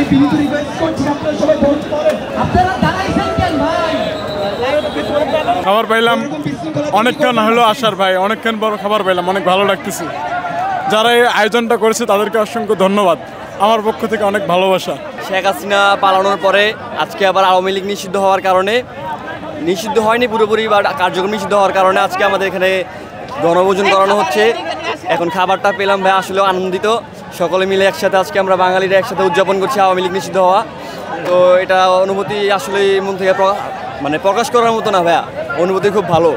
বিনীত request করছি আপনারা সবাই বলতে পারেন আপনারা দাঁড়াইছেন কেন ভাই? খাবার পাইলাম অনেকক্ষণ হলো আসার ভাই, অনেকক্ষণ বড় খাবার পাইলাম, অনেক ভালো লাগতেছে। যারা এই আয়োজনটা করেছে তাদেরকে অসংখ্য ধন্যবাদ, আমার পক্ষ থেকে অনেক ভালোবাসা। শেখ হাসিনা পালানোর পরে আজকে আবার আওয়ামী লীগ নিষিদ্ধ হওয়ার কারণে, নিষিদ্ধ হয়নি পুরোপুরি বা কার্যক্রম নিষিদ্ধ হওয়ার কারণে আজকে আমাদের এখানে বনভোজন করানো হচ্ছে। এখন খাবারটা পেলাম ভাই, আসলে আনন্দিত। সকলে মিলে একসাথে আজকে আমরা বাঙালিরা একসাথে উদযাপন করছি আওয়ামী লীগ নিষিদ্ধ হওয়া। তো এটা অনুভূতি আসলে মন থেকে মানে প্রকাশ করার মতো না ভাইয়া, অনুভূতি খুব ভালো।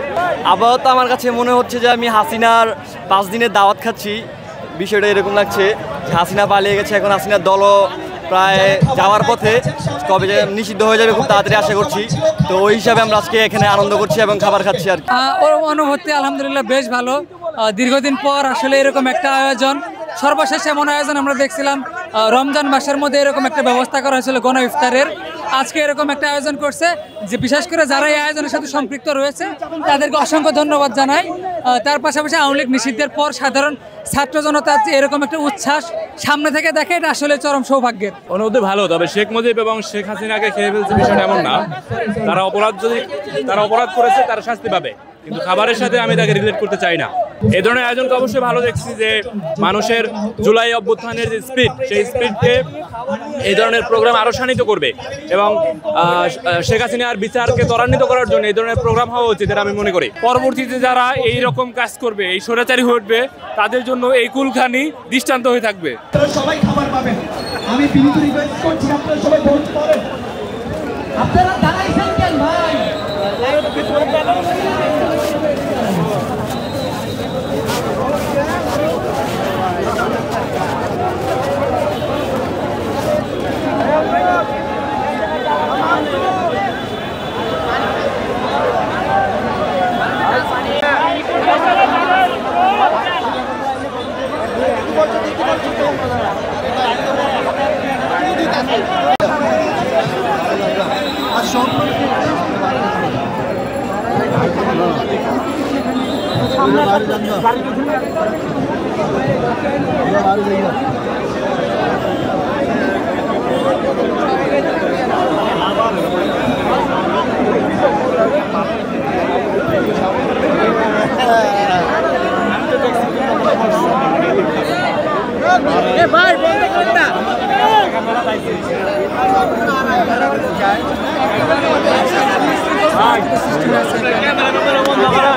আপাতত আমার কাছে মনে হচ্ছে যে আমি হাসিনার 5 দিনের দাওয়াত খাচ্ছি। বিষয়টা এরকম লাগছে, হাসিনা পালিয়ে গেছে, এখন হাসিনার দলও প্রায় যাওয়ার পথে, কবে যে নিষিদ্ধ হয়ে যাবে খুব তাড়াতাড়ি আশা করছি। তো ওই হিসাবে আমরা আজকে এখানে আনন্দ করছি এবং খাবার খাচ্ছি আর কি। ওর অনুভূতি আলহামদুলিল্লাহ বেশ ভালো। দীর্ঘদিন পর আসলে এরকম একটা আয়োজন, সর্বশেষ এমন আয়োজন আমরা দেখছিলাম রমজান মাসের মধ্যে এরকম একটা ব্যবস্থা করা হয়েছিল গণ ইফতারের। আজকে এরকম একটা আয়োজন করছে, যে বিশেষ করে যারা এই আয়োজনের সাথে সম্পৃক্ত রয়েছে তাদেরকে অসংখ্য ধন্যবাদ জানাই। তার পাশাপাশি আওয়ামী লীগ নিষিদ্ধের পর সাধারণ ছাত্র জনতা এরকম একটা উচ্ছ্বাস সামনে থেকে দেখে, এটা আসলে চরম সৌভাগ্যের। অনুভূতি ভালো, তবে শেখ মুজিব এবং শেখ হাসিনাকে খেয়ে ফেলছে বিষয়টা এমন না। তারা অপরাধ করেছে, তারা শাস্তি পাবে, কিন্তু খাবারের সাথে আমি তাকে রিলেট করতে চাই না। এই ধরনের আয়োজনকে অবশ্যই ভালো দেখছি, যে মানুষের জুলাই অভ্যুত্থানের যে স্পিড, সেই স্পিডকে এই ধরনের প্রোগ্রাম আরও শানিত করবে এবং শেখ হাসিনার বিচারকে ত্বরান্বিত করার জন্য এই ধরনের প্রোগ্রাম হওয়া উচিত, এটা আমি মনে করি। পরবর্তীতে যারা এই রকম কাজ করবে, এই স্বৈরাচারী উঠবে, তাদের জন্য এই কুলখানি দৃষ্টান্ত হয়ে থাকবে। সবাই খাবার পাবেন, আমি বিনীত রিকোয়েস্ট করছি আপনারা সবাই বলতে পারেন আপনারা দাঁড়াইছেন কেন ভাই? ভাই বন্ধ করেন না। ক্যামেরা বন্ধ করা।